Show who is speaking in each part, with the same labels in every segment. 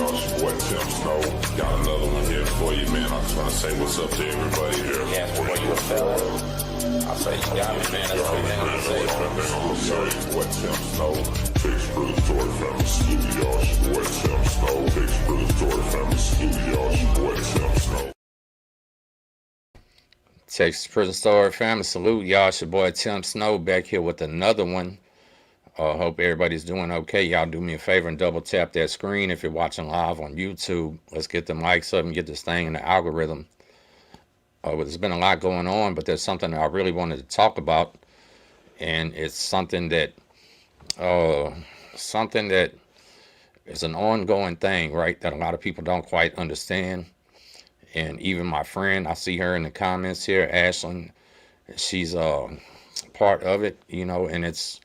Speaker 1: Got another one here for you, man. I just want to say what's up to everybody here.
Speaker 2: Yeah, well, you a fella? I'll say you got me, man. That's what I'm saying.
Speaker 1: What Tim Snow takes for the story family. Salute y'all, your boy Tim Snow takes for the story family. Salute y'all, your boy Tim Snow.
Speaker 3: Texas Prison Story family, salute y'all. It's your boy Tim Snow back here with another one. Hope everybody's doing okay. Y'all do me a favor and double tap that screen if you're watching live on YouTube. Let's get them likes up and get this thing in the algorithm. There's been a lot going on, but there's something that I really wanted to talk about, and it's something that is an ongoing thing, right? That a lot of people don't quite understand. And even my friend, I see her in the comments here, Ashlyn, she's part of it, you know, and it's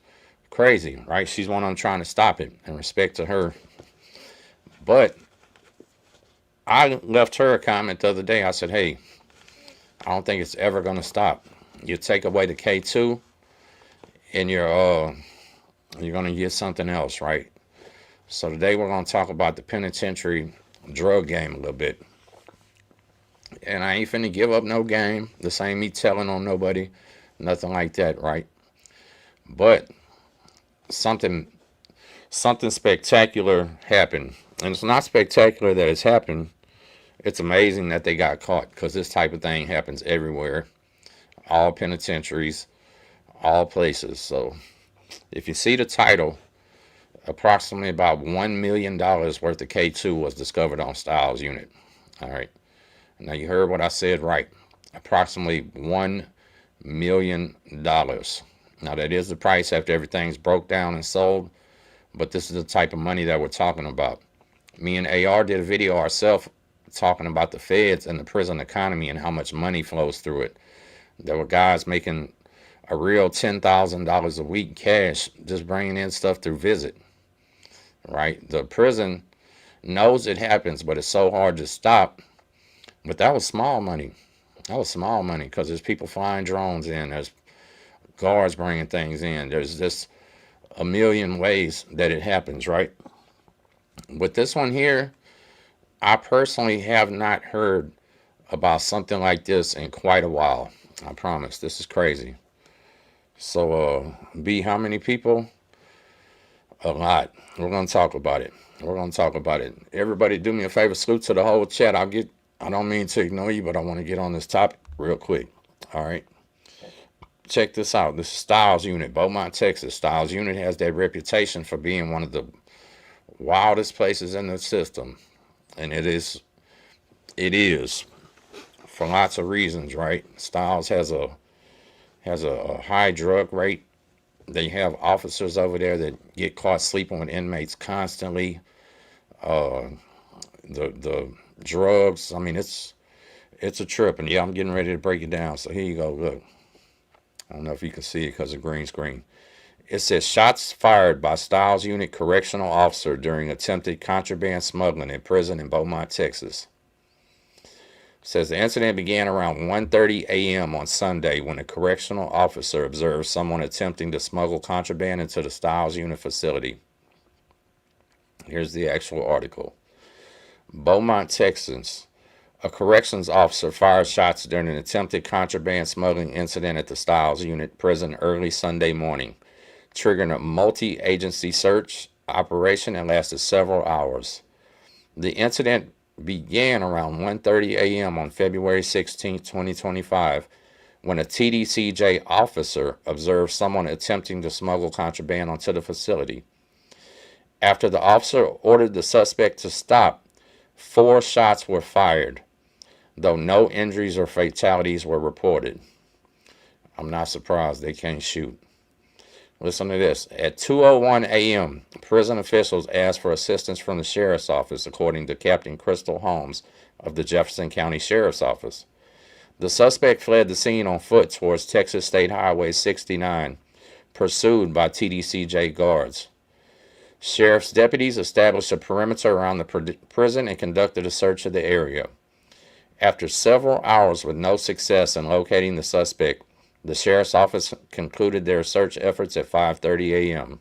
Speaker 3: crazy, right? She's one of them trying to stop it, and respect to her. But I left her a comment the other day. I said, hey, I don't think it's ever going to stop. You take away the K2 and you're going to get something else, right? So today we're going to talk about the penitentiary drug game a little bit. And I ain't finna give up no game. This ain't me telling on nobody, nothing like that, right? But something spectacular happened. And it's not spectacular that it's happened. It's amazing that they got caught, because this type of thing happens everywhere. All penitentiaries, all places. So if you see the title, approximately about $1 million worth of K2 was discovered on Stiles unit. All right. Now you heard what I said right. Approximately $1 million. Now that is the price after everything's broke down and sold, but this is the type of money that we're talking about. Me and AR did a video ourselves talking about the feds and the prison economy and how much money flows through it. There were guys making a real $10,000 a week cash just bringing in stuff through visit, right? The prison knows it happens, but it's so hard to stop. But that was small money. That was small money, because there's people flying drones in. There's guards bringing things in. There's just a million ways that it happens, right? With this one here, I personally have not heard about something like this in quite a while. I promise. This is crazy. So, B, how many people? A lot. We're going to talk about it. We're going to talk about it. Everybody do me a favor. Salute to the whole chat. I don't mean to ignore you, but I want to get on this topic real quick. All right. Check this out. This is Stiles unit, Beaumont, Texas. Stiles unit has that reputation for being one of the wildest places in the system. And it is for lots of reasons, right? Stiles has a high drug rate. They have officers over there that get caught sleeping with inmates constantly. The drugs, I mean, it's a trip. And yeah, I'm getting ready to break it down. So here you go. Look, I don't know if you can see it because of green screen. It says shots fired by Stiles unit correctional officer during attempted contraband smuggling in prison in Beaumont, Texas. It says the incident began around 1:30 a.m. on Sunday when a correctional officer observed someone attempting to smuggle contraband into the Stiles unit facility. Here's the actual article. Beaumont, Texas. A corrections officer fired shots during an attempted contraband smuggling incident at the Stiles unit prison early Sunday morning, triggering a multi-agency search operation and lasted several hours. The incident began around 1:30 a.m. on February 16, 2025, when a TDCJ officer observed someone attempting to smuggle contraband onto the facility. After the officer ordered the suspect to stop, 4 shots were fired, though no injuries or fatalities were reported. I'm not surprised they can't shoot. Listen to this. At 2:01 a.m., prison officials asked for assistance from the sheriff's office, according to Captain Crystal Holmes of the Jefferson County Sheriff's Office. The suspect fled the scene on foot towards Texas State Highway 69, pursued by TDCJ guards. Sheriff's deputies established a perimeter around the prison and conducted a search of the area. After several hours with no success in locating the suspect, the sheriff's office concluded their search efforts at 5:30 a.m.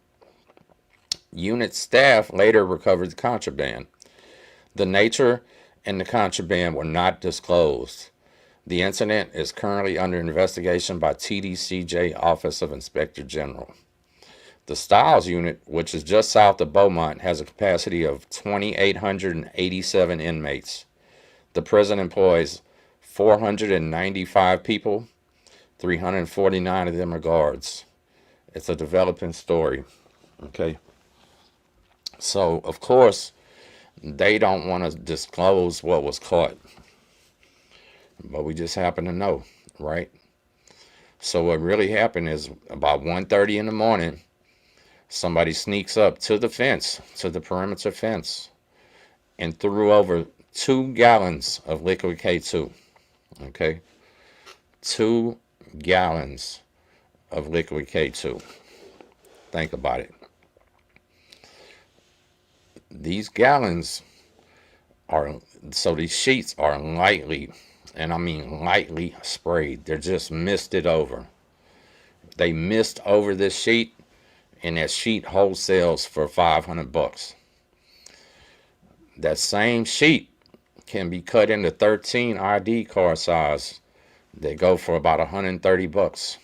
Speaker 3: Unit staff later recovered the contraband. The nature and the contraband were not disclosed. The incident is currently under investigation by TDCJ Office of Inspector General. The Stiles unit, which is just south of Beaumont, has a capacity of 2,887 inmates. The prison employs 495 people, 349 of them are guards. It's a developing story. Okay. So, of course, they don't want to disclose what was caught. But we just happen to know, right? So what really happened is about 1:30 in the morning, somebody sneaks up to the fence, to the perimeter fence, and threw over 2 gallons of liquid K2. Okay? 2 gallons of liquid K2. Think about it. These gallons so these sheets are lightly, and I mean lightly sprayed. They're just misted over. They mist over this sheet, and that sheet wholesales for $500. That same sheet can be cut into 13 ID card size. They go for about $130,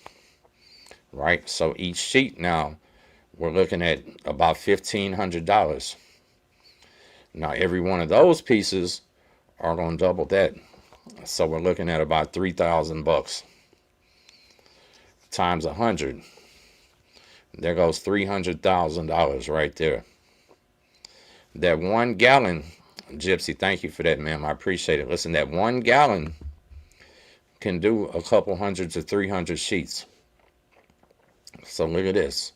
Speaker 3: right? So each sheet now, we're looking at about $1,500. Now every one of those pieces are going to double that. So we're looking at about $3,000 times 100. There goes $300,000 right there. That 1 gallon, Gypsy, thank you for that, ma'am. I appreciate it. Listen, that 1 gallon can do a couple hundred to 300 sheets. So look at this.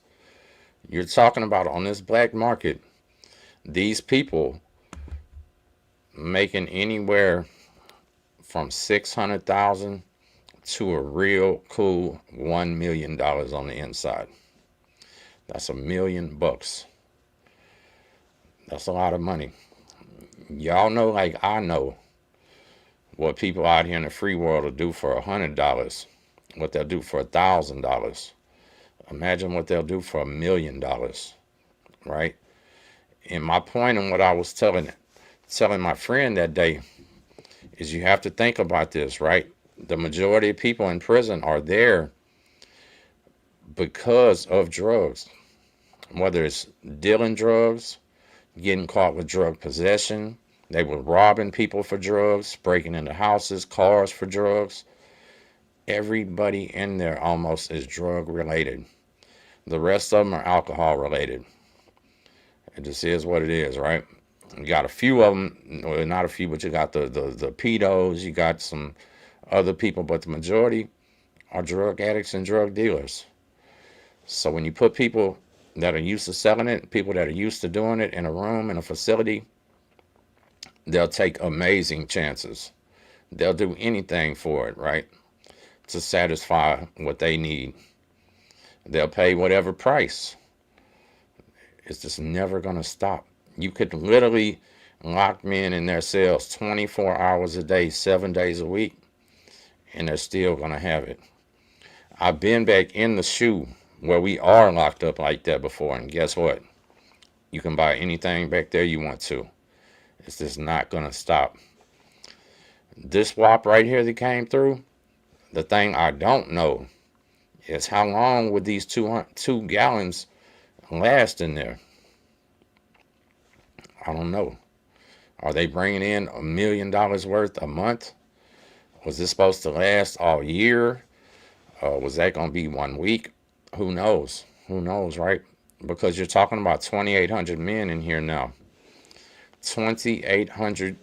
Speaker 3: You're talking about on this black market, these people making anywhere from $600,000 to a real cool $1 million on the inside. That's $1 million. That's a lot of money. Y'all know, like I know, what people out here in the free world will do for $100, what they'll do for $1,000. Imagine what they'll do for $1 million, right? And my point in what I was telling my friend that day is you have to think about this, right? The majority of people in prison are there because of drugs, whether it's dealing drugs, getting caught with drug possession. They were robbing people for drugs, breaking into houses, cars for drugs. Everybody in there almost is drug related. The rest of them are alcohol related. It just is what it is, right? You got a few of them, well, not a few, but you got the pedos, you got some other people, but the majority are drug addicts and drug dealers. So when you put people that are used to selling it, people that are used to doing it in a room, in a facility, they'll take amazing chances. They'll do anything for it, right? To satisfy what they need. They'll pay whatever price. It's just never going to stop. You could literally lock men in their cells 24 hours a day, 7 days a week, and they're still going to have it. I've been back in the shoe where we are locked up like that before, and guess what? You can buy anything back there you want to. It's just not going to stop. This WAP right here that came through, the thing I don't know is how long would these 2 gallons last in there? I don't know. Are they bringing in $1 million worth a month? Was this supposed to last all year? Was that going to be 1 week? Who knows? Who knows, right? Because you're talking about 2,800 men in here now. 2,800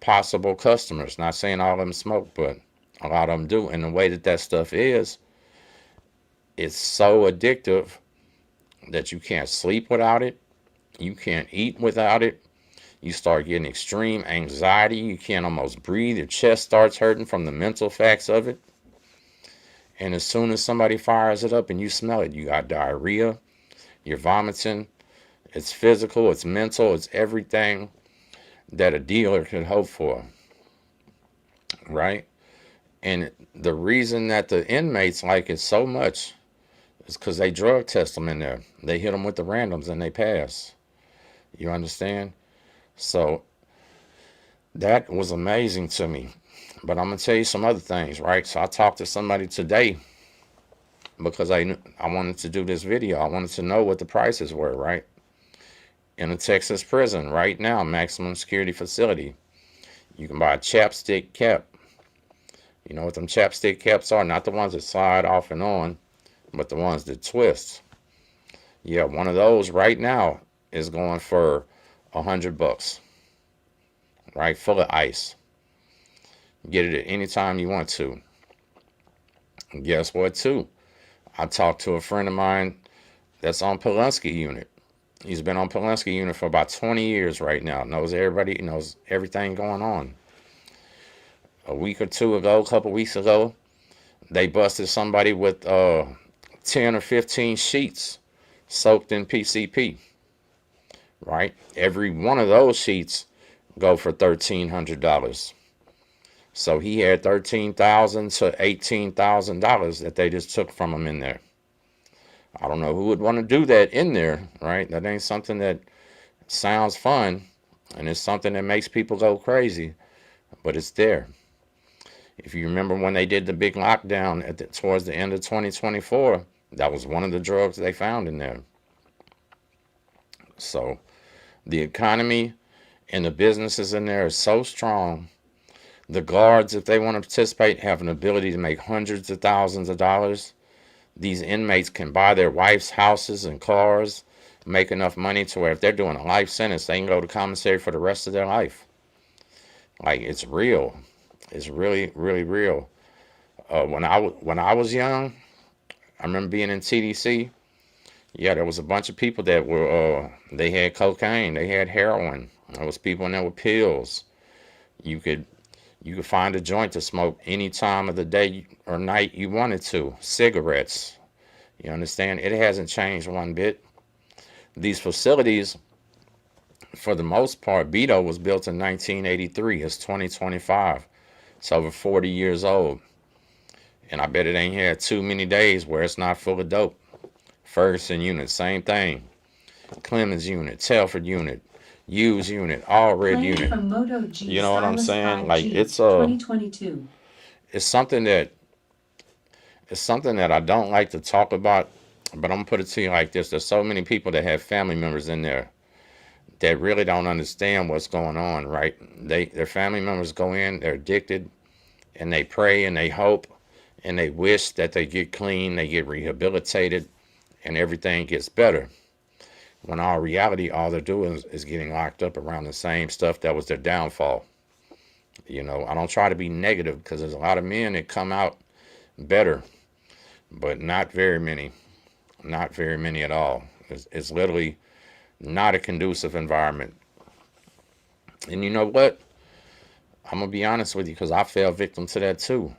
Speaker 3: possible customers. Not saying all of them smoke, but a lot of them do. And the way that stuff is, it's so addictive that you can't sleep without it. You can't eat without it. You start getting extreme anxiety. You can't almost breathe. Your chest starts hurting from the mental facts of it. And as soon as somebody fires it up and you smell it, you got diarrhea. You're vomiting. It's physical. It's mental. It's everything that a dealer could hope for. Right? And the reason that the inmates like it so much is because they drug test them in there. They hit them with the randoms and they pass. You understand? So That was amazing to me. But I'm gonna tell you some other things, right? So I talked to somebody today because I wanted to do this video. I wanted to know what the prices were, right? In a Texas prison right now, maximum security facility, you can buy a chapstick cap. You know what them chapstick caps are? Not the ones that slide off and on, but the ones that twist. Yeah, one of those right now is going for $100, right? Full of ice. Get it at any time you want to. And guess what, too? I talked to a friend of mine that's on Polanski unit. He's been on Polanski unit for about 20 years right now. Knows everybody, knows everything going on. A week or two ago, a couple weeks ago, they busted somebody with 10 or 15 sheets soaked in PCP, right? Every one of those sheets go for $1,300. So he had $13,000 to $18,000 that they just took from him in there. I don't know who would want to do that in there, right? That ain't something that sounds fun, and it's something that makes people go crazy, but it's there. If you remember when they did the big lockdown towards the end of 2024, that was one of the drugs they found in there. So the economy and the businesses in there are so strong. The guards, if they want to participate, have an ability to make hundreds of thousands of dollars. These inmates can buy their wife's houses and cars, make enough money to where if they're doing a life sentence, they can go to commissary for the rest of their life. Like, it's real. It's really, really real. When I was young, I remember being in TDC. Yeah, there was a bunch of people that were they had cocaine, they had heroin. There was people in there with pills. You could find a joint to smoke any time of the day or night you wanted to. Cigarettes. You understand? It hasn't changed one bit. These facilities, for the most part, Beto was built in 1983. It's 2025. It's over 40 years old. And I bet it ain't had too many days where it's not full of dope. Ferguson unit, same thing. Clemens unit, Telford unit, Hughes unit, All Red
Speaker 4: Playing
Speaker 3: unit.
Speaker 4: from Moto G,
Speaker 3: You know what I'm
Speaker 4: Stylus
Speaker 3: saying?
Speaker 4: 5G,
Speaker 3: Like,
Speaker 4: 2022.
Speaker 3: it's something that I don't like to talk about, but I'm gonna put it to you like this. There's so many people that have family members in there that really don't understand what's going on, right? Their family members go in, they're addicted, and they pray and they hope and they wish that they get clean, they get rehabilitated, and everything gets better. When all reality, all they're doing is getting locked up around the same stuff that was their downfall. You know, I don't try to be negative because there's a lot of men that come out better, but not very many. Not very many at all. It's literally not a conducive environment. And you know what? I'm going to be honest with you because I fell victim to that too.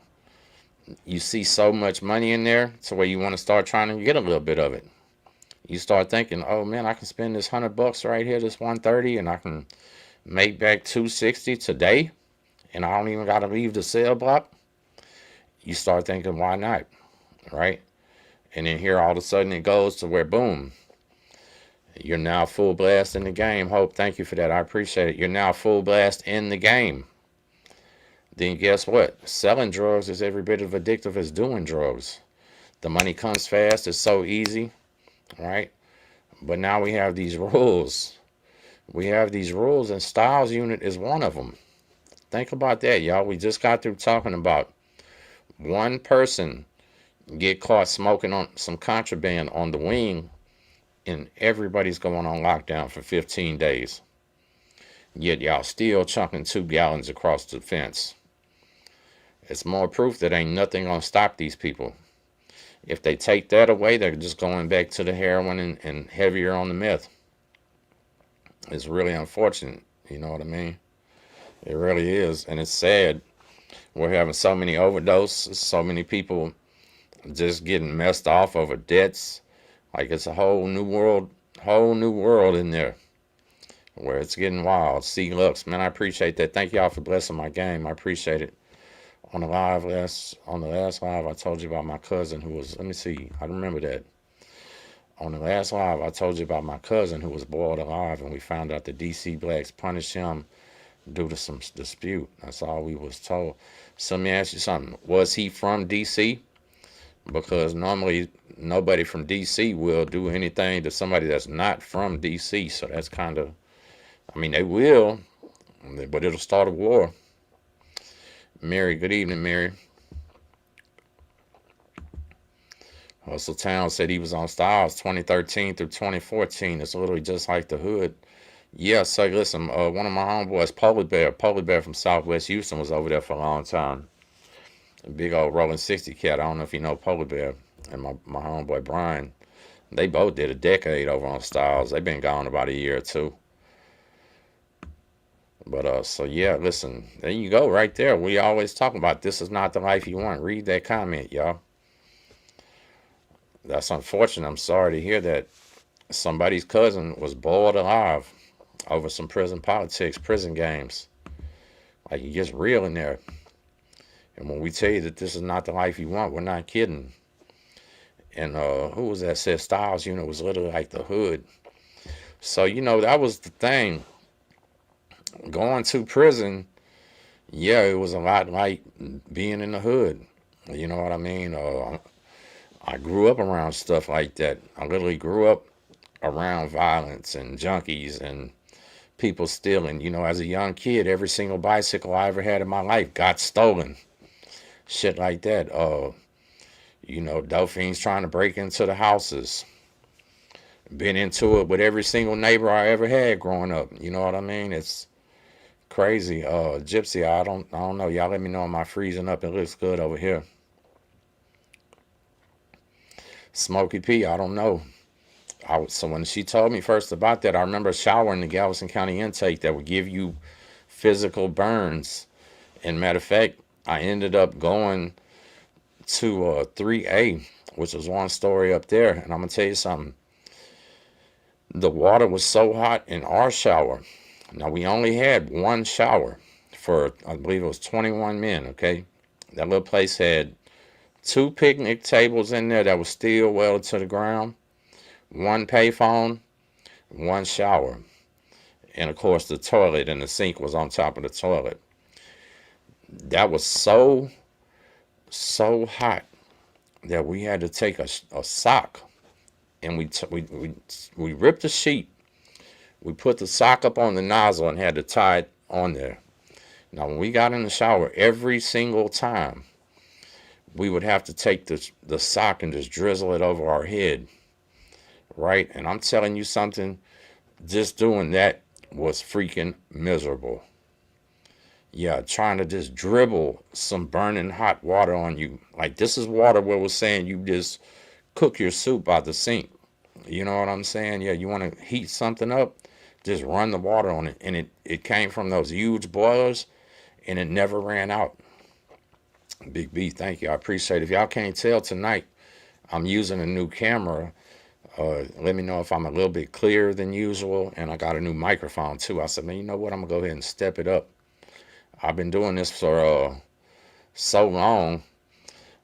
Speaker 3: You see so much money in there to where you want to start trying to get a little bit of it. You start thinking, oh man, I can spend this $100 right here, this 130, and I can make back 260 today, and I don't even got to leave the cell block. You start thinking, why not, right? And then here all of a sudden it goes to where, boom, you're now full blast in the game. Hope, thank you for that. I appreciate it. You're now full blast in the game. Then guess what? Selling drugs is every bit as addictive as doing drugs. The money comes fast. It's so easy, right? But now we have these rules. We have these rules, and Stiles unit is one of them. Think about that, y'all. We just got through talking about one person get caught smoking on some contraband on the wing, and everybody's going on lockdown for 15 days. Yet y'all still chunking 2 gallons across the fence. It's more proof that ain't nothing gonna stop these people. If they take that away, they're just going back to the heroin and heavier on the meth. It's really unfortunate, you know what I mean? It really is, and it's sad. We're having so many overdoses, so many people just getting messed off over debts. Like, it's a whole new world in there where it's getting wild. C Lux, man, I appreciate that. Thank y'all for blessing my game. I appreciate it. On the last live, I told you about my cousin who was, let me see, I remember that. On the last live, I told you about my cousin who was boiled alive, and we found out the DC blacks punished him due to some dispute. That's all we was told. So let me ask you something. Was he from DC? Because normally nobody from DC will do anything to somebody that's not from DC. So that's kind of, I mean, they will, but it'll start a war. Mary, good evening, Mary. Hustle Town said he was on Stiles 2013 through 2014. It's literally just like the hood. Yeah, so listen, one of my homeboys, Polar Bear from Southwest Houston, was over there for a long time. A big old rolling 60 cat. I don't know if you know Polar Bear. And my homeboy Brian, they both did a decade over on Stiles. They've been gone about a year or two. But so yeah, listen, there you go, right there. We always talk about this is not the life you want. Read that comment, y'all. That's unfortunate. I'm sorry to hear that somebody's cousin was boiled alive over some prison politics, prison games. Like, it gets real in there. And when we tell you that this is not the life you want, we're not kidding. And who was that said Stiles, was literally like the hood. So, that was the thing. Going to prison, yeah, it was a lot like being in the hood. You know what I mean? I grew up around stuff like that. I literally grew up around violence and junkies and people stealing. As a young kid, every single bicycle I ever had in my life got stolen. Shit like that. Dope fiends trying to break into the houses. Been into it with every single neighbor I ever had growing up. You know what I mean? It's crazy. Gypsy, I don't know. Y'all let me know, am I freezing up? It looks good over here. Smokey P, I don't know. So when she told me first about that, I remember a shower in the Galveston County intake that would give you physical burns. And matter of fact, I ended up going to 3A, which was one story up there. And I'm going to tell you something. The water was so hot in our shower. Now, we only had one shower for, I believe it was 21 men, okay? That little place had 2 picnic tables in there that was still welded to the ground, 1 payphone, 1 shower. And, of course, the toilet and the sink was on top of the toilet. That was so hot that we had to take a sock, and we ripped the sheet. We put the sock up on the nozzle and had to tie it on there. Now, when we got in the shower, every single time, we would have to take the sock and just drizzle it over our head, right? And I'm telling you something, just doing that was freaking miserable. Yeah, trying to just dribble some burning hot water on you. Like, this is water where we're saying you just cook your soup out the sink. You know what I'm saying? Yeah, you want to heat something up, just run the water on it. And it came from those huge boilers, and it never ran out. Big B, thank you. I appreciate it. If y'all can't tell tonight, I'm using a new camera. Let me know if I'm a little bit clearer than usual. And I got a new microphone, too. I said, man, you know what? I'm going to go ahead and step it up. I've been doing this for so long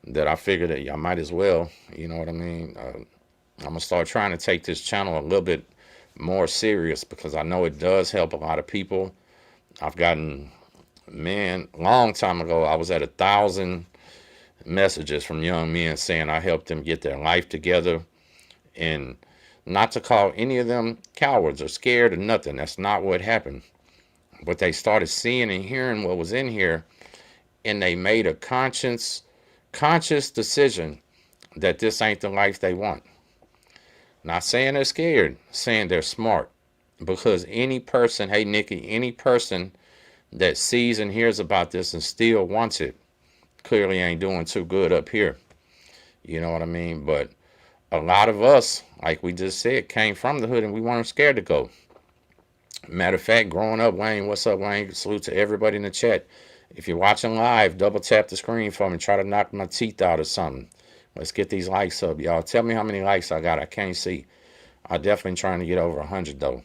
Speaker 3: that I figured that I might as well, you know what I mean? I'm going to start trying to take this channel a little bit more serious because I know it does help a lot of people. I've gotten, long time ago, I was at 1,000 messages from young men saying I helped them get their life together, and not to call any of them cowards or scared or nothing. That's not what happened. But they started seeing and hearing what was in here, and they made a conscious decision that this ain't the life they want. Not saying they're scared, saying they're smart. Because any person, hey Nikki, any person that sees and hears about this and still wants it, clearly ain't doing too good up here. You know what I mean? But a lot of us, like we just said, came from the hood and we weren't scared to go. Matter of fact, growing up, Wayne, what's up, Wayne? Salute to everybody in the chat. If you're watching live, double tap the screen for me. Try to knock my teeth out or something. Let's get these likes up, y'all. Tell me how many likes I got. I can't see. I'm definitely trying to get over 100, though.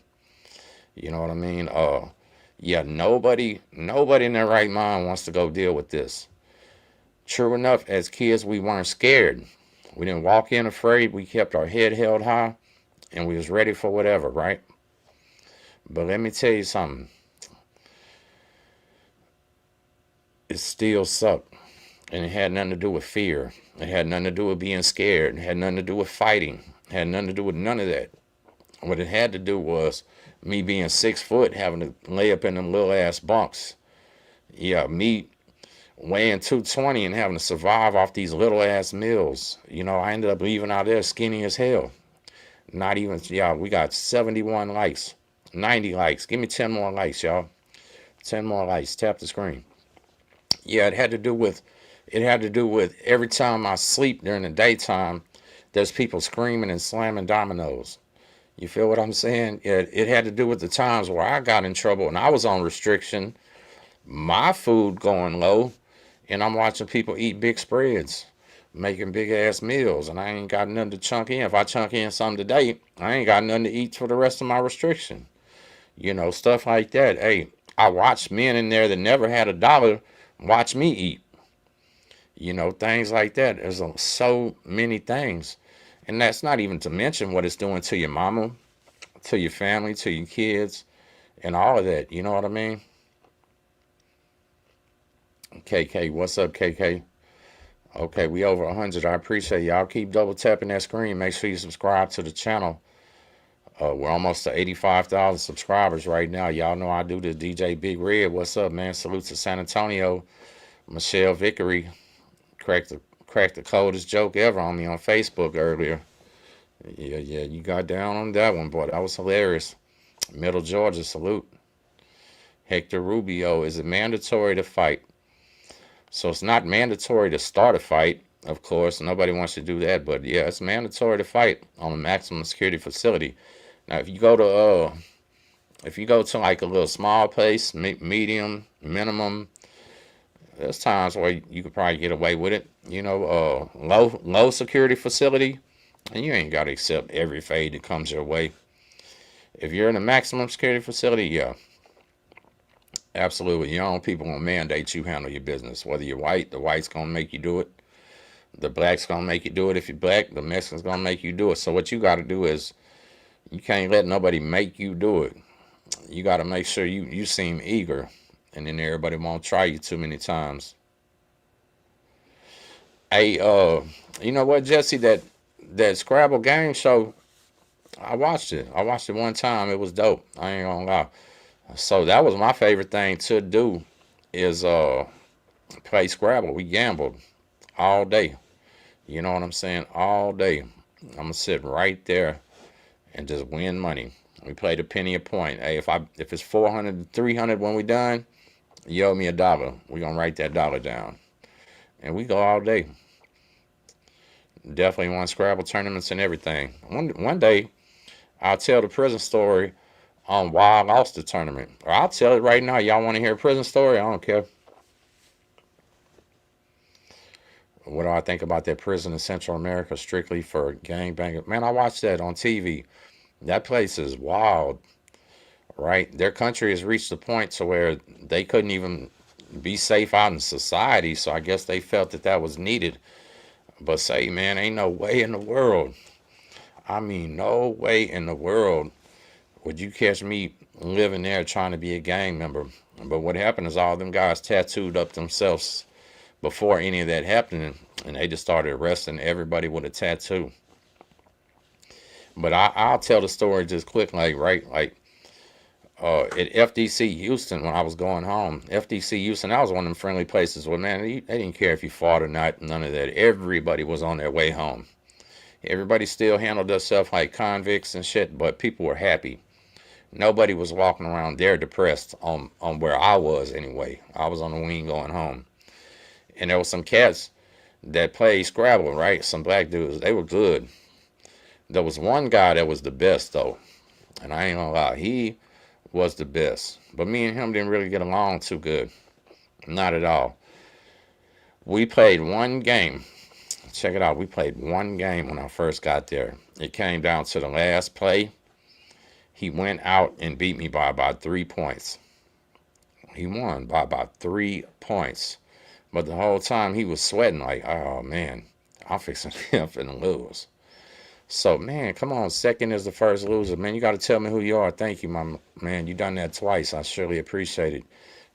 Speaker 3: You know what I mean? Yeah, nobody in their right mind wants to go deal with this. True enough, as kids, we weren't scared. We didn't walk in afraid. We kept our head held high, and we was ready for whatever, right? But let me tell you something. it still sucked. And it had nothing to do with fear. It had nothing to do with being scared. It had nothing to do with fighting. It had nothing to do with none of that. What it had to do was me being 6 foot, having to lay up in them little ass bunks. Yeah, me weighing 220 and having to survive off these little ass meals. You know, I ended up leaving out there skinny as hell. Not even, yeah, we got 71 likes, 90 likes. Give me 10 more likes, y'all. 10 more likes. Tap the screen. Yeah, it had to do with every time I sleep during the daytime, there's people screaming and slamming dominoes. You feel what I'm saying? It had to do with the times where I got in trouble and I was on restriction, my food going low, and I'm watching people eat big spreads, making big ass meals, and I ain't got nothing to chunk in. If I chunk in something today, I ain't got nothing to eat for the rest of my restriction. You know, stuff like that. Hey, I watched men in there that never had a dollar watch me eat. You know, things like that. There's so many things. And that's not even to mention what it's doing to your mama, to your family, to your kids, and all of that. You know what I mean? KK, what's up, KK? Okay, we over 100. I appreciate y'all. Keep double tapping that screen. Make sure you subscribe to the channel. We're almost to 85,000 subscribers right now. Y'all know I do the DJ Big Red. What's up, man? Salute to San Antonio. Michelle Vickery cracked the coldest joke ever on me on Facebook earlier. Yeah, you got down on that one, boy. That was hilarious. Middle Georgia, salute. Hector Rubio, is it mandatory to fight? So it's not mandatory to start a fight, of course. Nobody wants to do that, but yeah, it's mandatory to fight on a maximum security facility. Now, if you go to like a little small place, medium, minimum, there's times where you could probably get away with it. You know, low security facility, and you ain't got to accept every fade that comes your way. If you're in a maximum security facility, yeah, absolutely. Your own people gonna mandate you handle your business. Whether you're white, the white's gonna make you do it. The black's gonna make you do it. If you're black, the Mexican's gonna make you do it. So what you got to do is you can't let nobody make you do it. You got to make sure you seem eager, and then everybody won't try you too many times. Hey, you know what, Jesse? That Scrabble game show, I watched it. I watched it one time. It was dope. I ain't gonna lie. So that was my favorite thing to do is play Scrabble. We gambled all day. You know what I'm saying? All day. I'm gonna sit right there and just win money. We played a penny a point. Hey, if it's 400, 300 when we done, you owe me $1. We gonna write that dollar down, and we go all day. Definitely won Scrabble tournaments and everything. One day, I'll tell the prison story on why I lost the tournament, or I'll tell it right now. Y'all want to hear a prison story? I don't care. What do I think about that prison in Central America strictly for gangbanging? Man, I watched that on TV. That place is wild, right? Their country has reached the point to where they couldn't even be safe out in society, so I guess they felt that was needed. But say, man, ain't no way in the world. I mean, no way in the world would you catch me living there trying to be a gang member. But what happened is all them guys tattooed up themselves before any of that happened, and they just started arresting everybody with a tattoo. But I'll tell the story just quick, like, right, like, at FDC Houston, when I was going home, FDC Houston, that was one of them friendly places where, man, they didn't care if you fought or not, none of that. Everybody was on their way home. Everybody still handled themselves like convicts and shit, but people were happy. Nobody was walking around there depressed on where I was anyway. I was on the wing going home. And there was some cats that played Scrabble, right? Some black dudes. They were good. There was one guy that was the best, though. And I ain't gonna lie, he was the best. But me and him didn't really get along too good. Not at all. We played one game. Check it out. We played one game when I first got there. It came down to the last play. He went out and beat me by about 3 points. He won by about 3 points. But the whole time he was sweating like, oh, man, I'm finna lose. So, man, come on. Second is the first loser. Man, you got to tell me who you are. Thank you, my man. You done that twice. I surely appreciate it.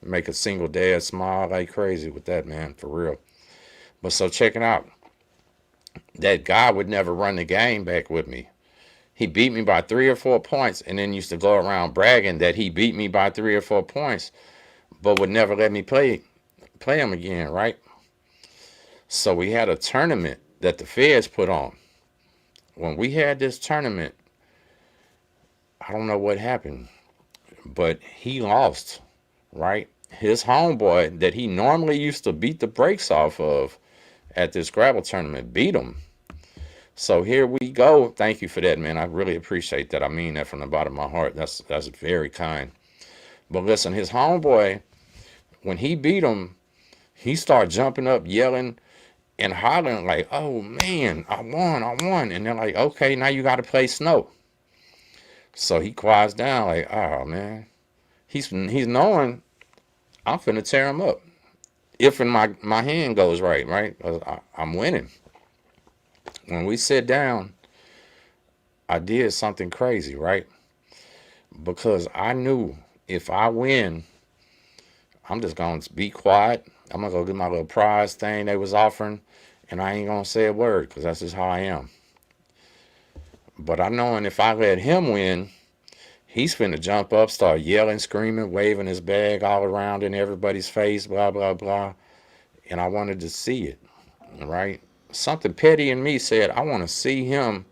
Speaker 3: Make a single dad smile like crazy with that, man, for real. But so check it out. That guy would never run the game back with me. He beat me by 3 or 4 points and then used to go around bragging that he beat me by 3 or 4 points, but would never let me play him again, right? So we had a tournament that the feds put on. When we had this tournament, I don't know what happened, but he lost, right? His homeboy that he normally used to beat the brakes off of at this Scrabble tournament beat him. So here we go. Thank you for that, man. I really appreciate that. I mean that from the bottom of my heart. That's very kind. But listen, his homeboy, when he beat him, he started jumping up, yelling and hollering like, "Oh man, I won, I won!" And they're like, "Okay, now you got to play snow." So he quiets down like, "Oh man," he's knowing I'm finna tear him up if in my hand goes right, right? I'm winning. When we sit down, I did something crazy, right? Because I knew if I win, I'm just going to be quiet. I'm going to go get my little prize thing they was offering, and I ain't going to say a word because that's just how I am. But I knowing if I let him win, he's finna jump up, start yelling, screaming, waving his bag all around in everybody's face, blah, blah, blah. And I wanted to see it, right? Something petty in me said, I want to see him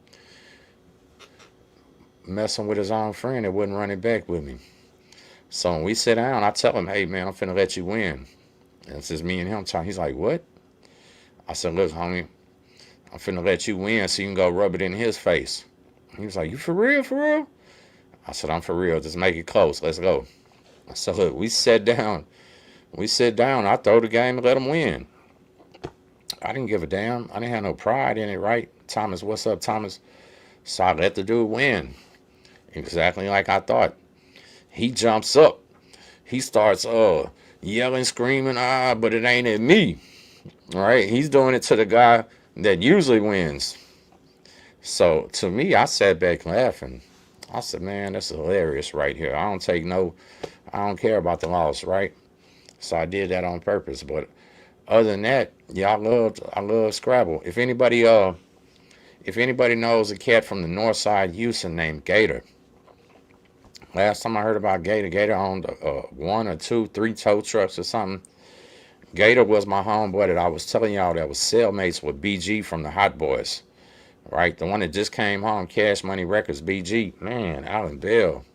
Speaker 3: messing with his own friend that wouldn't run it back with me. So when we sit down, I tell him, "Hey, man, I'm finna let you win." And it's just me and him talking. He's like, "What?" I said, "Look, homie, I'm finna let you win so you can go rub it in his face." He was like, "You for real, for real?" I said, "I'm for real. Just make it close. Let's go." I said, "Look, we sit down. I throw the game and let him win." I didn't give a damn. I didn't have no pride in it, right? Thomas, what's up, Thomas? So I let the dude win. Exactly like I thought. He jumps up. He starts yelling, screaming, but it ain't at me. All right? He's doing it to the guy that usually wins. So to me, I sat back laughing. I said, "Man, that's hilarious right here. I don't care about the loss, right?" So I did that on purpose. But other than that, yeah, I love Scrabble. If anybody knows a cat from the north side Houston named Gator. Last time I heard about Gator owned 1 or 2, 3 tow trucks or something. Gator was my homeboy that I was telling y'all that was cellmates with BG from the Hot Boys, right? The one that just came home, Cash Money Records, BG. Man, Alan Bell.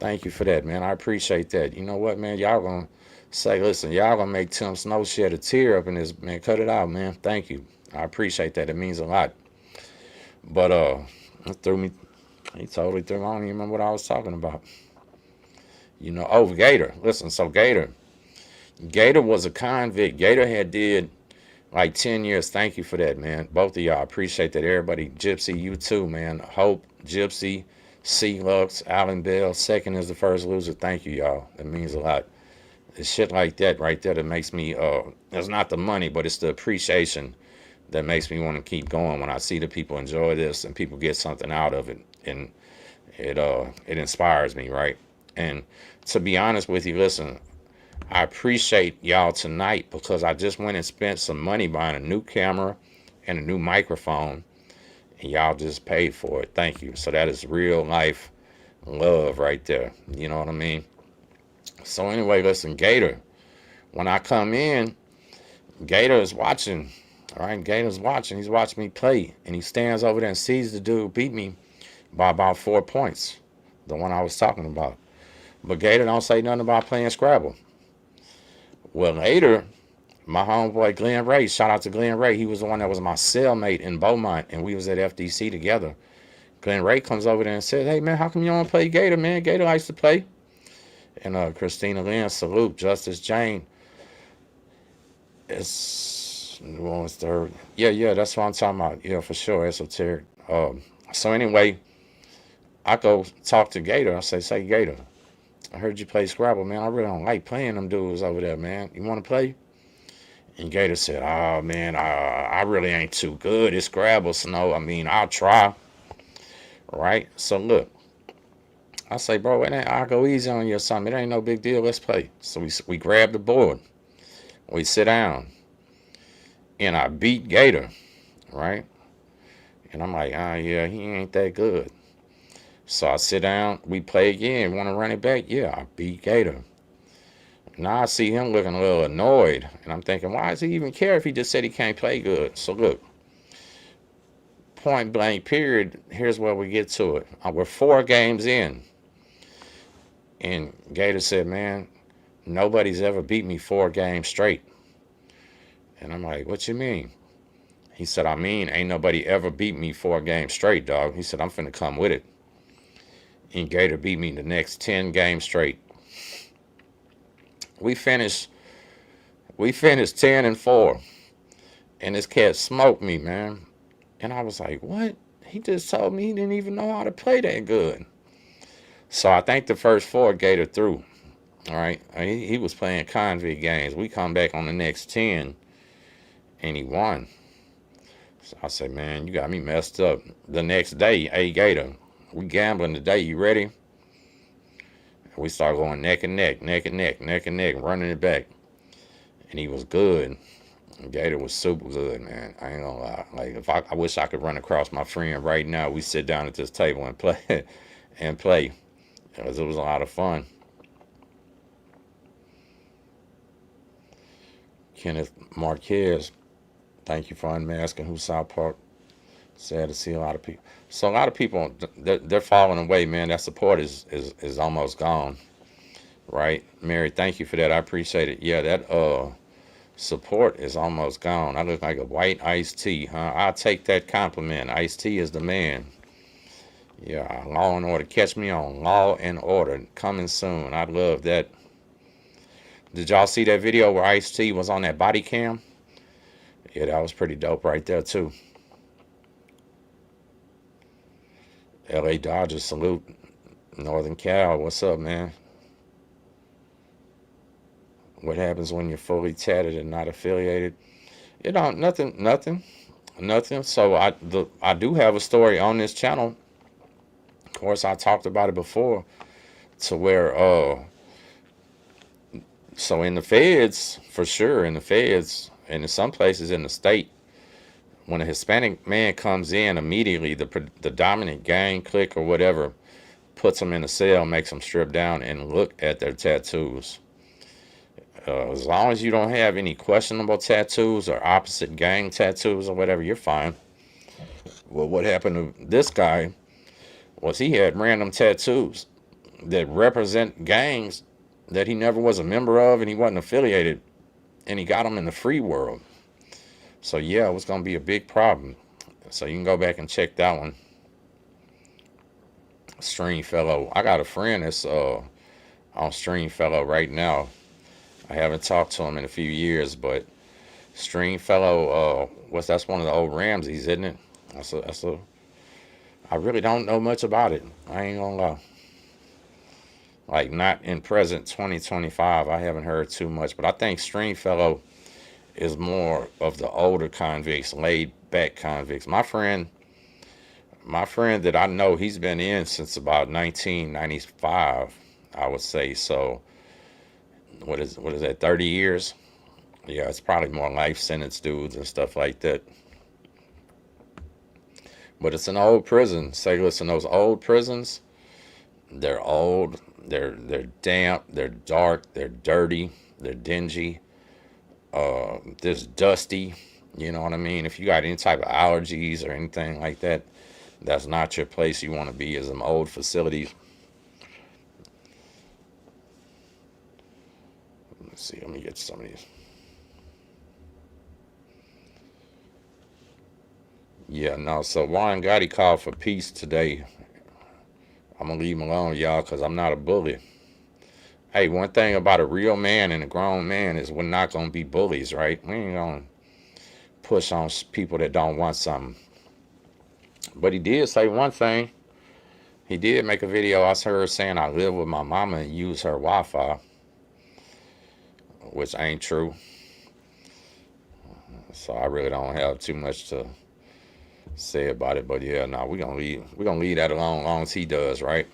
Speaker 3: Thank you for that, man. I appreciate that. You know what, man? Y'all gonna say, listen, y'all gonna make Tim Snow shed a tear up in this, man. Cut it out, man. Thank you. I appreciate that. It means a lot. But it threw me. He totally threw me. I don't even remember what I was talking about. Gator. Listen, so Gator was a convict. Gator had did like 10 years. Thank you for that, man. Both of y'all. I appreciate that. Everybody, Gypsy, you too, man. Hope, Gypsy, C. Lux, Alan Bell. Second is the first loser. Thank you, y'all. That means a lot. It's shit like that right there that makes me, it's not the money, but it's the appreciation that makes me want to keep going when I see the people enjoy this and people get something out of it. And it inspires me, right? And to be honest with you, listen, I appreciate y'all tonight because I just went and spent some money buying a new camera and a new microphone, and y'all just paid for it. Thank you. So that is real life love right there. You know what I mean? So anyway, listen, Gator, when I come in, Gator is watching. All right, Gator's watching. He's watching me play, and he stands over there and sees the dude beat me by about 4 points, the one I was talking about. But Gator don't say nothing about playing Scrabble. Well, later, my homeboy Glenn Ray, shout out to Glenn Ray, he was the one that was my cellmate in Beaumont, and we was at FDC together. Glenn Ray comes over there and says, "Hey, man, how come you don't play Gator, man? Gator likes to play." And Christina Lynn, salute, Justice Jane. It's, what was the, yeah, that's what I'm talking about. Yeah, for sure, esoteric. So anyway, I go talk to Gator. I say, Gator, I heard you play Scrabble, man. I really don't like playing them dudes over there, man. You want to play? And Gator said, "Oh, man, I really ain't too good at Scrabble, so no, I mean, I'll try." Right? So look, I say, bro, I'll go easy on you or something. It ain't no big deal. Let's play. So we grab the board. We sit down. And I beat Gator, right? And I'm like, yeah, he ain't that good. So I sit down. We play again. Want to run it back? Yeah, I beat Gator. Now I see him looking a little annoyed. And I'm thinking, why does he even care if he just said he can't play good? So look, point blank period, here's where we get to it. We're 4 games in. And Gator said, man, nobody's ever beat me 4 games straight. And I'm like, what you mean? He said, I mean, ain't nobody ever beat me 4 games straight, dog. He said, I'm finna come with it. And Gator beat me the next 10 games straight. We finished 10-4. And this cat smoked me, man. And I was like, what? He just told me he didn't even know how to play that good. So I think the first 4 Gator threw. All right. He was playing convict games. We come back on the next 10 and he won. So I said, man, you got me messed up. The next day, hey Gator, we gambling today. You ready? We start going neck and neck, running it back. And he was good. Gator was super good, man. I ain't gonna lie. Like I wish I could run across my friend right now. We sit down at this table and play because it was a lot of fun. Kenneth Marquez, thank you for unmasking. Who's South Park? Sad to see a lot of people. So a lot of people, they're falling away, man. That support is almost gone, right? Mary, thank you for that. I appreciate it. Yeah, that support is almost gone. I look like a white iced tea, huh? I'll take that compliment. Iced tea is the man. Yeah, Law and Order. Catch me on Law and Order. Coming soon. I love that. Did y'all see that video where Ice-T was on that body cam? Yeah, that was pretty dope right there, too. LA Dodgers, salute. Northern Cal, what's up, man? What happens when you're fully tatted and not affiliated? You know, nothing. So I do have a story on this channel. Of course, I talked about it before, to where so in the feds, for sure, and in some places in the state, when a Hispanic man comes in, immediately the dominant gang clique or whatever puts them in a cell, makes them strip down and look at their tattoos. As long as you don't have any questionable tattoos or opposite gang tattoos or whatever, you're fine. Well, what happened to this guy was he had random tattoos that represent gangs that he never was a member of and he wasn't affiliated, and he got them in the free world. So yeah, it was going to be a big problem. So you can go back and check that one. Stringfellow. I got a friend that's on Stringfellow right now. I haven't talked to him in a few years, but Stringfellow, that's one of the old Ramses, isn't it? I really don't know much about it. I ain't gonna lie. Like, not in present 2025, I haven't heard too much, but I think Stringfellow is more of the older convicts, laid back convicts. My friend that I know, he's been in since about 1995, I would say. So what is that, 30 years? Yeah, it's probably more life sentence dudes and stuff like that. But it's an old prison. Say, listen, those old prisons, they're old, they're damp, they're dark, they're dirty, they're dingy, this dusty. You know what I mean? If you got any type of allergies or anything like that, that's not your place you want to be, is them old facilities. Let's see, let me get some of these. Yeah, no, so Warren Gotti called for peace today. I'm going to leave him alone, y'all, because I'm not a bully. Hey, one thing about a real man and a grown man is we're not going to be bullies, right? We ain't going to push on people that don't want something. But he did say one thing. He did make a video I heard saying I live with my mama and use her Wi-Fi, which ain't true. So I really don't have too much to say about it. But yeah, no, we're gonna leave that alone as long as he does, right?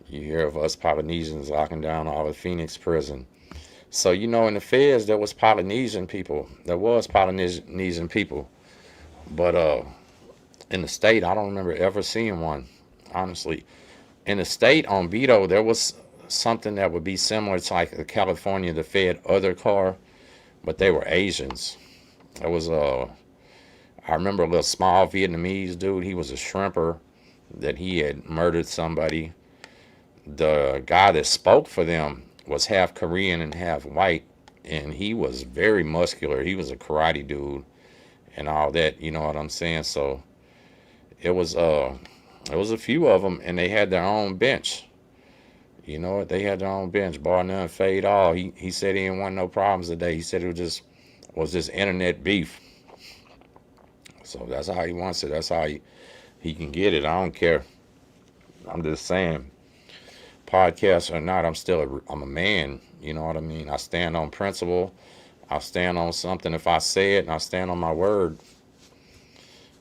Speaker 3: You hear of us Polynesians locking down all the Phoenix prison. So, you know, in the feds, there was Polynesian people. There was Polynesian people. But in the state, I don't remember ever seeing one, honestly. In the state on Vito, there was something that would be similar to like the California, the Fed other car, but they were Asians. It was I remember a little small Vietnamese dude. He was a shrimper that he had murdered somebody. The guy that spoke for them was half Korean and half white, and he was very muscular. He was a karate dude and all that. You know what I'm saying? So it was a few of them, and they had their own bench. You know what? They had their own bench, bar none, fade all. He said he didn't want no problems today. He said it was just internet beef. So that's how he wants it. That's how he can get it. I don't care. I'm just saying, podcast or not, I'm a man. You know what I mean? I stand on principle. I stand on something if I say it, and I stand on my word.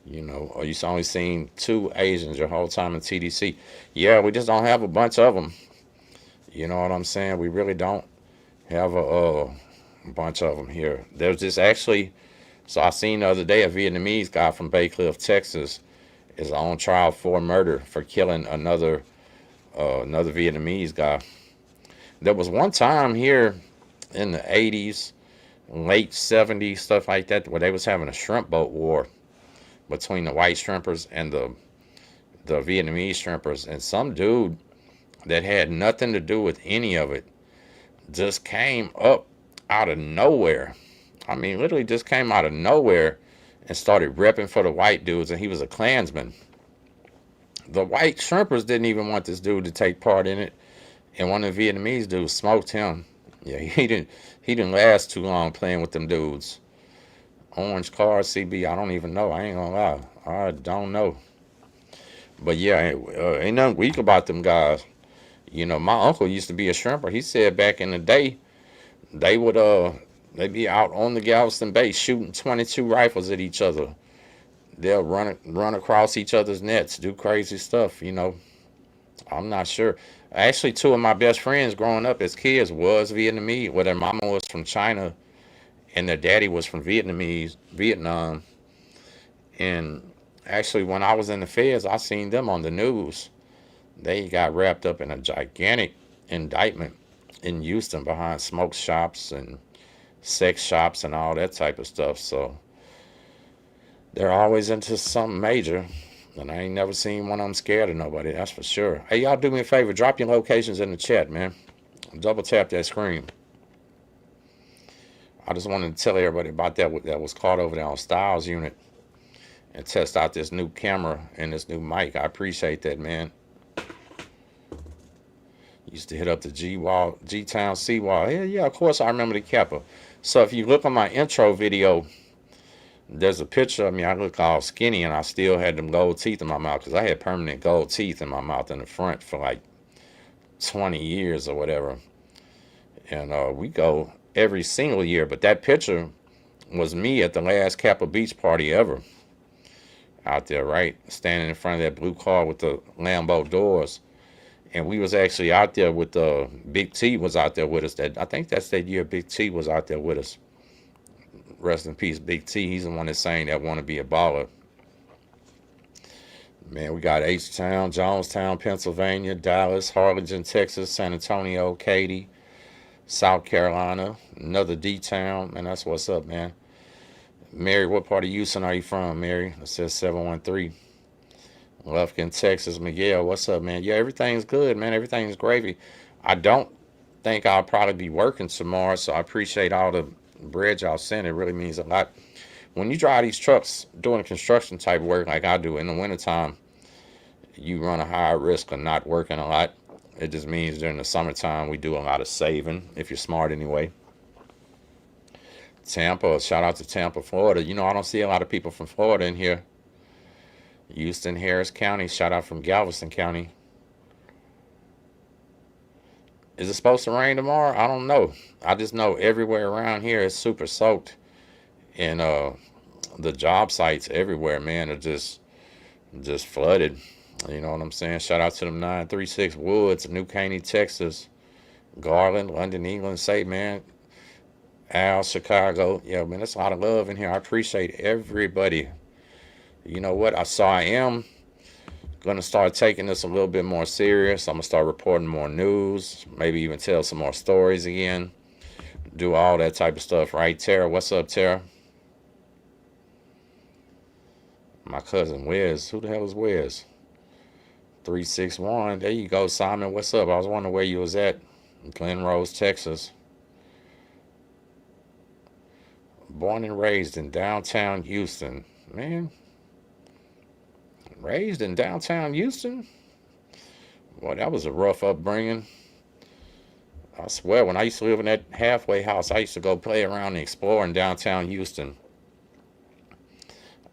Speaker 3: You know, or you only seen 2 Asians your whole time in TDC. Yeah, we just don't have a bunch of them. You know what I'm saying? We really don't have a bunch of them here. There's just actually, so I seen the other day a Vietnamese guy from Bay Cliff, Texas, is on trial for murder for killing another Vietnamese guy. There was one time here in the 80s, late 70s, stuff like that, where they was having a shrimp boat war between the white shrimpers and the Vietnamese shrimpers, and some dude that had nothing to do with any of it just came up out of nowhere. I mean, literally just came out of nowhere and started repping for the white dudes, and he was a Klansman. The white shrimpers didn't even want this dude to take part in it, and one of the Vietnamese dudes smoked him. Yeah, he didn't last too long playing with them dudes. Orange car, CB, I don't even know. I ain't gonna lie. I don't know. But yeah, ain't nothing weak about them guys. You know, my uncle used to be a shrimper. He said back in the day, they would they'd be out on the Galveston Bay shooting 22 rifles at each other. They'll run across each other's nets, do crazy stuff, you know. I'm not sure. Actually, 2 of my best friends growing up as kids was Vietnamese. Well, their mama was from China and their daddy was from Vietnam. And actually, when I was in the feds, I seen them on the news. They got wrapped up in a gigantic indictment in Houston behind smoke shops and sex shops and all that type of stuff. So they're always into something major. And I ain't never seen one of them scared of nobody, that's for sure. Hey, y'all do me a favor. Drop your locations in the chat, man. Double tap that screen. I just wanted to tell everybody about that was caught over there on Stiles unit and test out this new camera and this new mic. I appreciate that, man. Used to hit up the G-Town Seawall. Yeah, of course I remember the Kappa. So if you look on my intro video, there's a picture of me. I look all skinny and I still had them gold teeth in my mouth because I had permanent gold teeth in my mouth in the front for like 20 years or whatever. And we go every single year. But that picture was me at the last Kappa Beach party ever. Out there, right? Standing in front of that blue car with the Lambo doors. And we was actually out there with Big T was out there with us. I think that's that year Big T was out there with us. Rest in peace, Big T. He's the one that's saying that want to be a baller. Man, we got H-Town, Jonestown, Pennsylvania, Dallas, Harlingen, Texas, San Antonio, Katy, South Carolina, another D-Town. Man, that's what's up, man. Mary, what part of Houston are you from, Mary? It says 713. Lufkin, Texas. Miguel, what's up, man? Yeah, everything's good, man. Everything's gravy. I don't think I'll probably be working tomorrow, so I appreciate all the bread y'all send. It really means a lot. When you drive these trucks doing construction type work like I do in the wintertime, you run a higher risk of not working a lot. It just means during the summertime we do a lot of saving, if you're smart anyway. Tampa, shout out to Tampa, Florida. You know, I don't see a lot of people from Florida in here. Houston, Harris County, shout out from Galveston County. Is it supposed to rain tomorrow? I don't know. I just know everywhere around here is super soaked. And the job sites everywhere, man, are just flooded. You know what I'm saying? Shout out to them 936 Woods, New Caney, Texas, Garland, London, England. Say, man, Al, Chicago. Yeah, man, there's a lot of love in here. I appreciate everybody. You know what? I am going to start taking this a little bit more serious. I'm going to start reporting more news, maybe even tell some more stories again. Do all that type of stuff, right? Tara, what's up, Tara? My cousin Wes. Who the hell is Wes? 361. There you go, Simon. What's up? I was wondering where you was at. Glen Rose, Texas. Born and raised in downtown Houston. Man, raised in downtown Houston? Boy, that was a rough upbringing. I swear, when I used to live in that halfway house, I used to go play around and explore in downtown Houston.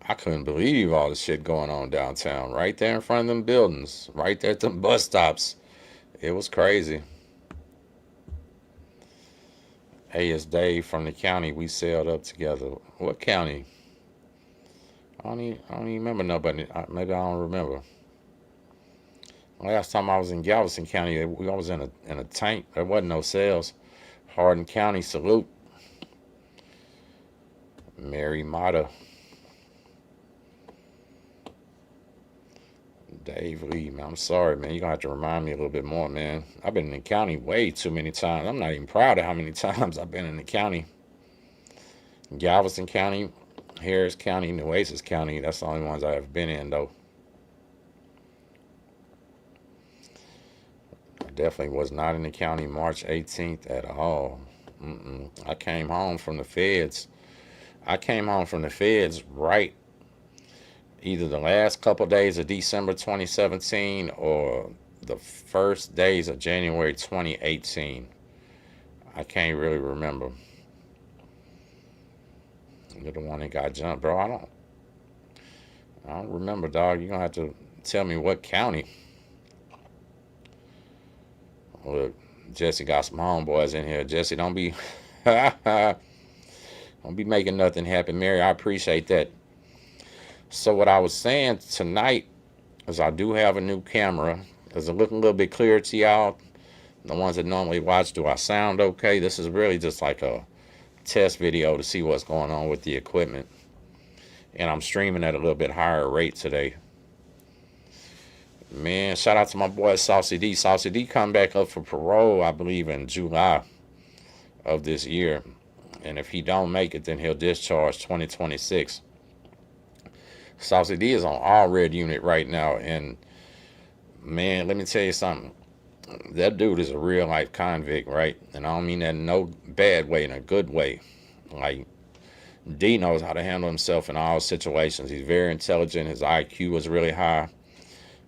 Speaker 3: I couldn't believe all the shit going on downtown, right there in front of them buildings, right there at them bus stops. It was crazy. Hey, it's Dave from the county we sailed up together. What county? I don't even remember nobody. Maybe I don't remember. Last time I was in Galveston County, I was in a tank. There wasn't no sales. Hardin County, salute. Mary Mata. Dave Lee, man, I'm sorry, man. You're going to have to remind me a little bit more, man. I've been in the county way too many times. I'm not even proud of how many times I've been in the county. Galveston County, Harris County, Nueces County. That's the only ones I have been in, though. I definitely was not in the county March 18th at all. I came home from the feds. Right either the last couple days of December 2017 or the first days of January 2018. I can't really remember. You're the one that got jumped, bro. I don't remember, dog. You're gonna have to tell me what county. Look, Jesse got some homeboys in here. Jesse, don't be don't be making nothing happen, Mary. I appreciate that. So what I was saying tonight is I do have a new camera. Is it looking a little bit clearer to y'all? The ones that normally watch, do I sound okay? This is really just like a test video to see what's going on with the equipment. And I'm streaming at a little bit higher rate today. Man, shout out to my boy Saucy D. Saucy D come back up for parole, I believe, in July of this year. And if he don't make it, then he'll discharge 2026. Saucy D is on all red unit right now, and man, let me tell you something. That dude is a real life convict, right? And I don't mean that in no bad way, in a good way. Like, D knows how to handle himself in all situations. He's very intelligent. His IQ is really high.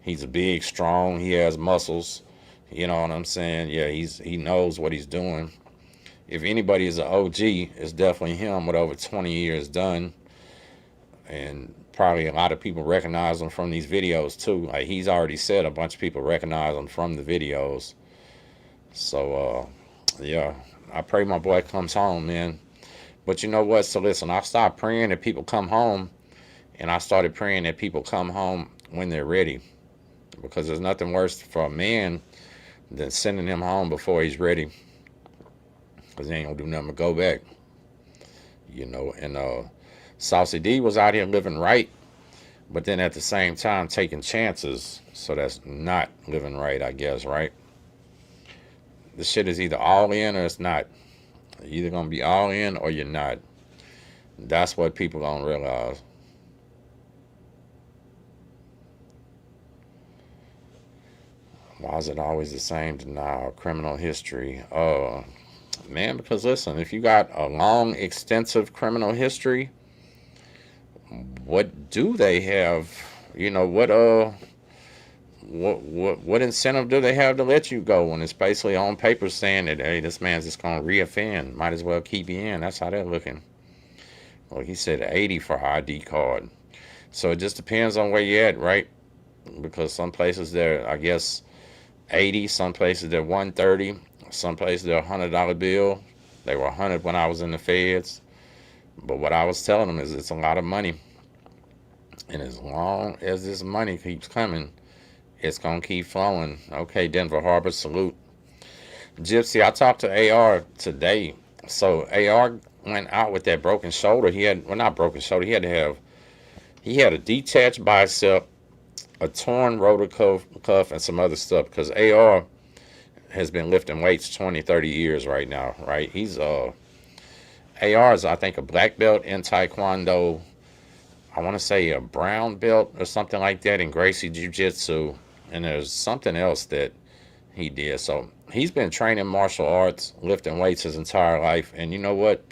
Speaker 3: He's big, strong. He has muscles. You know what I'm saying? Yeah, he knows what he's doing. If anybody is an OG, it's definitely him with over 20 years done. And probably a lot of people recognize him from these videos too. Like he's already said, a bunch of people recognize him from the videos. So yeah, I pray my boy comes home, man. But you know what? So listen, I stopped praying that people come home, and I started praying that people come home when they're ready, because there's nothing worse for a man than sending him home before he's ready, because he ain't gonna do nothing but go back. You know, and Saucy D was out here living right, but then at the same time taking chances. So that's not living right, I guess, right? The shit is either all in or it's not. You're either going to be all in or you're not. That's what people don't realize. Why is it always the same denial? Criminal history. Man, because listen, if you got a long, extensive criminal history, what do they have? You know, what incentive do they have to let you go when it's basically on paper saying that, hey, this man's just gonna reoffend, might as well keep you in? That's how they're looking. Well, he said 80 for ID card. So it just depends on where you're at, right? Because some places they're, I guess, 80, some places they're 130, some places they're $100 bill. They were 100 when I was in the feds. But what I was telling them is it's a lot of money. And as long as this money keeps coming, It's gonna keep flowing. Okay, Denver Harbor, salute. Gypsy, I talked to AR today. So AR went out with that broken shoulder. He had, well, not broken shoulder. He had a detached bicep, a torn rotor cuff, and some other stuff. Because AR has been lifting weights 20, 30 years right now. Right? He's AR is, I think, a black belt in Taekwondo. I want to say a brown belt or something like that in Gracie Jiu Jitsu. And there's something else that he did. So he's been training martial arts, lifting weights his entire life. And you know what?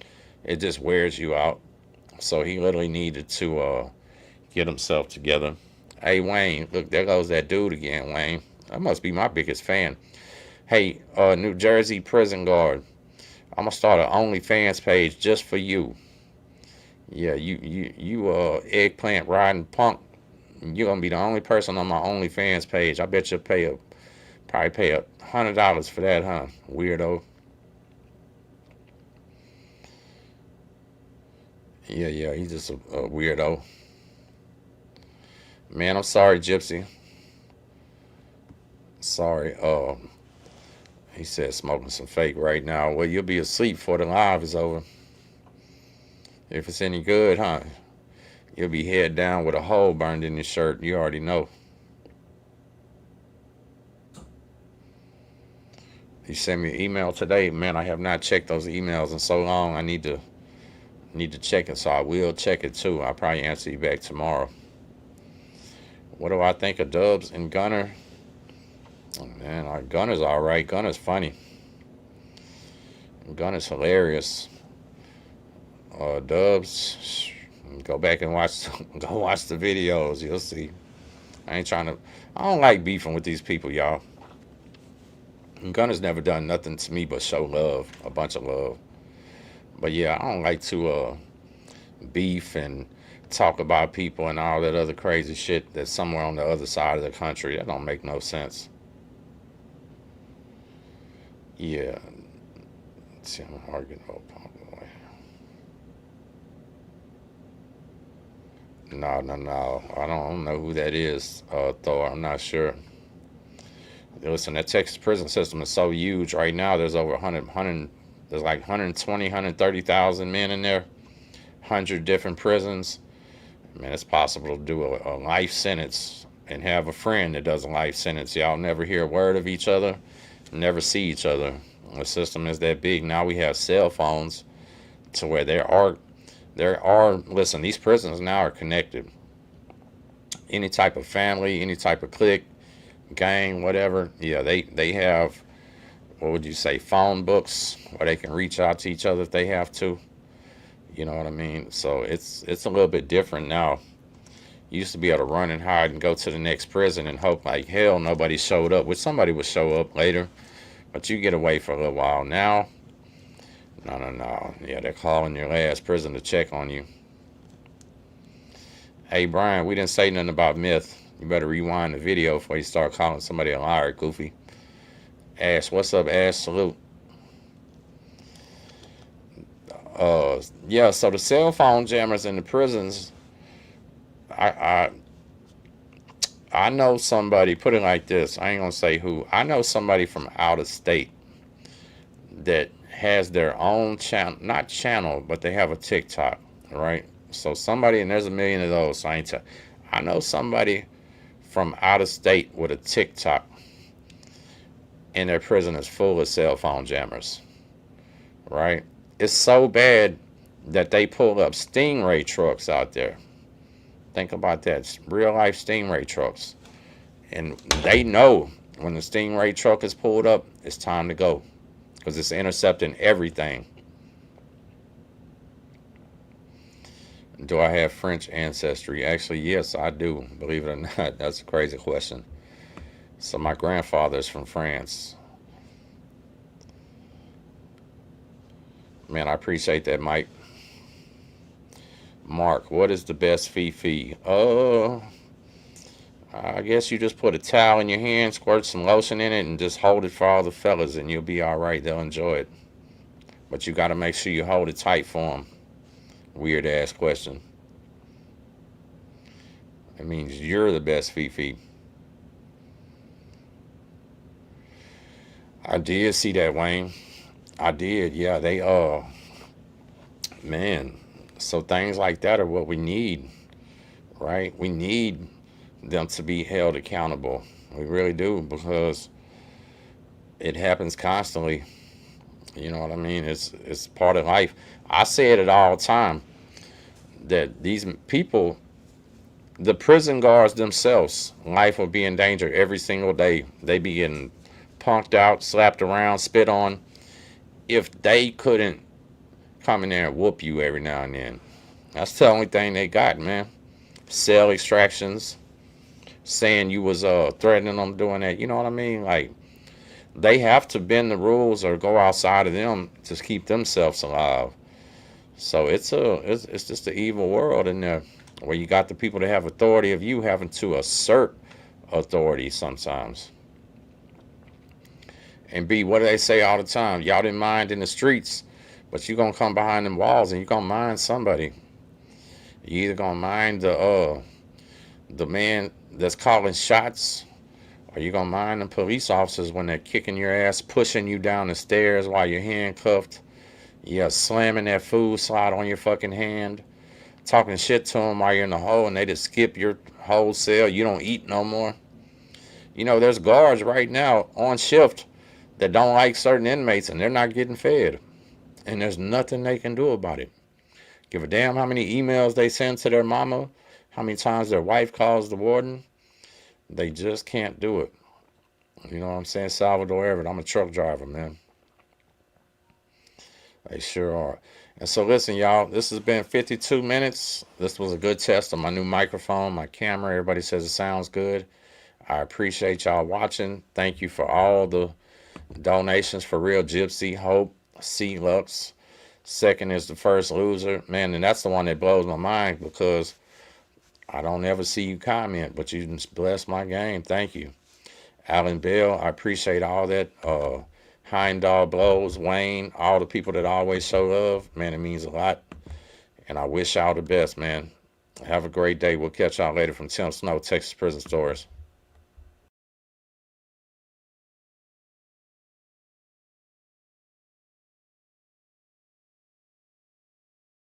Speaker 3: It just wears you out. So he literally needed to get himself together. Hey, Wayne, look, there goes that dude again, Wayne. That must be my biggest fan. Hey, New Jersey prison guard, I'm gonna start an OnlyFans page just for you. Yeah, you eggplant riding punk. You're gonna be the only person on my OnlyFans page. I bet you'll probably pay $100 for that, huh? Weirdo. Yeah, he's just a weirdo. Man, I'm sorry, Gypsy. Sorry. He said smoking some fake right now. Well, you'll be asleep before the live is over. If it's any good, huh? You'll be head down with a hole burned in your shirt. You already know. He sent me an email today. Man, I have not checked those emails in so long. I need to check it, so I will check it too. I'll probably answer you back tomorrow. What do I think of Dubs and Gunner? Oh, man, our Gunner's all right. Gunner's funny. Gunner's hilarious. Dubs, go back and watch the videos. You'll see. I don't like beefing with these people, y'all. Gunner's never done nothing to me but show love, a bunch of love. But yeah, I don't like to beef and talk about people and all that other crazy shit that's somewhere on the other side of the country. That don't make no sense. Yeah. See, I'm arguing about Punk. No. I don't know who that is, Thor. I'm not sure. Listen, that Texas prison system is so huge right now. There's over 100 there's like 120, 130,000 men in there. 100 different prisons. Man, it's possible to do a life sentence and have a friend that does a life sentence. Y'all never hear a word of each other, never see each other. The system is that big. Now we have cell phones to where listen, these prisons now are connected. Any type of family, any type of clique, gang, whatever. Yeah, they have, what would you say, phone books where they can reach out to each other if they have to. You know what I mean? So it's a little bit different now. You used to be able to run and hide and go to the next prison and hope like hell nobody showed up, which somebody would show up later, but you get away for a little while. Now, no. Yeah, they're calling your last prison to check on you. Hey, Brian, we didn't say nothing about myth. You better rewind the video before you start calling somebody a liar, Goofy. Ash, what's up, Ash? Salute. Yeah, so the cell phone jammers in the prisons, I know somebody, put it like this, I ain't gonna say who. I know somebody from out of state that has their own channel, not channel, but they have a TikTok, right? So somebody, and there's a million of those, so I know somebody from out of state with a TikTok, and their prison is full of cell phone jammers, right? It's so bad that they pull up Stingray trucks out there. Think about that. Real life Stingray trucks. And they know when the Stingray truck is pulled up, it's time to go. Because it's intercepting everything. Do I have French ancestry? Actually, yes, I do. Believe it or not. That's a crazy question. So my grandfather's from France. Man, I appreciate that, Mike. Mark, what is the best fee? I guess you just put a towel in your hand, squirt some lotion in it, and just hold it for all the fellas, and you'll be all right. They'll enjoy it. But you got to make sure you hold it tight for them. Weird ass question. It means you're the best fee. I did see that, Wayne. I did. Yeah, they man. So things like that are what we need, right? We need them to be held accountable. We really do, because it happens constantly. You know what I mean? It's part of life. I say it all the time that these people, the prison guards themselves, life will be in danger every single day. They be getting punked out, slapped around, spit on. If they couldn't come in there and whoop you every now and then, that's the only thing they got, man. Cell extractions, saying you was threatening them doing that. You know what I mean? Like, they have to bend the rules or go outside of them to keep themselves alive. So it's just the evil world in there, where you got the people that have authority of you having to assert authority sometimes. And B, what do they say all the time? Y'all didn't mind in the streets, but you gonna come behind them walls and you gonna mind somebody. You either gonna mind the man that's calling shots, or you gonna mind the police officers when they're kicking your ass, pushing you down the stairs while you're handcuffed. Yeah, slamming that food slide on your fucking hand, talking shit to them while you're in the hole, and they just skip your whole cell. You don't eat no more. You know, there's guards right now on shift that don't like certain inmates, and they're not getting fed. And there's nothing they can do about it. Give a damn how many emails they send to their mama, how many times their wife calls the warden. They just can't do it. You know what I'm saying? Salvador Everett, I'm a truck driver, man. They sure are. And so listen, y'all, this has been 52 minutes. This was a good test of my new microphone, my camera. Everybody says it sounds good. I appreciate y'all watching. Thank you for all the donations for Real Gypsy, Hope, C Lux. Second is the First Loser. Man, and that's the one that blows my mind, because I don't ever see you comment, but you just bless my game. Thank you. Alan Bell, I appreciate all that. Hind Dog Blows, Wayne, all the people that always show love. Man, it means a lot. And I wish y'all the best, man. Have a great day. We'll catch y'all later from Tim Snow, Texas Prison Stories.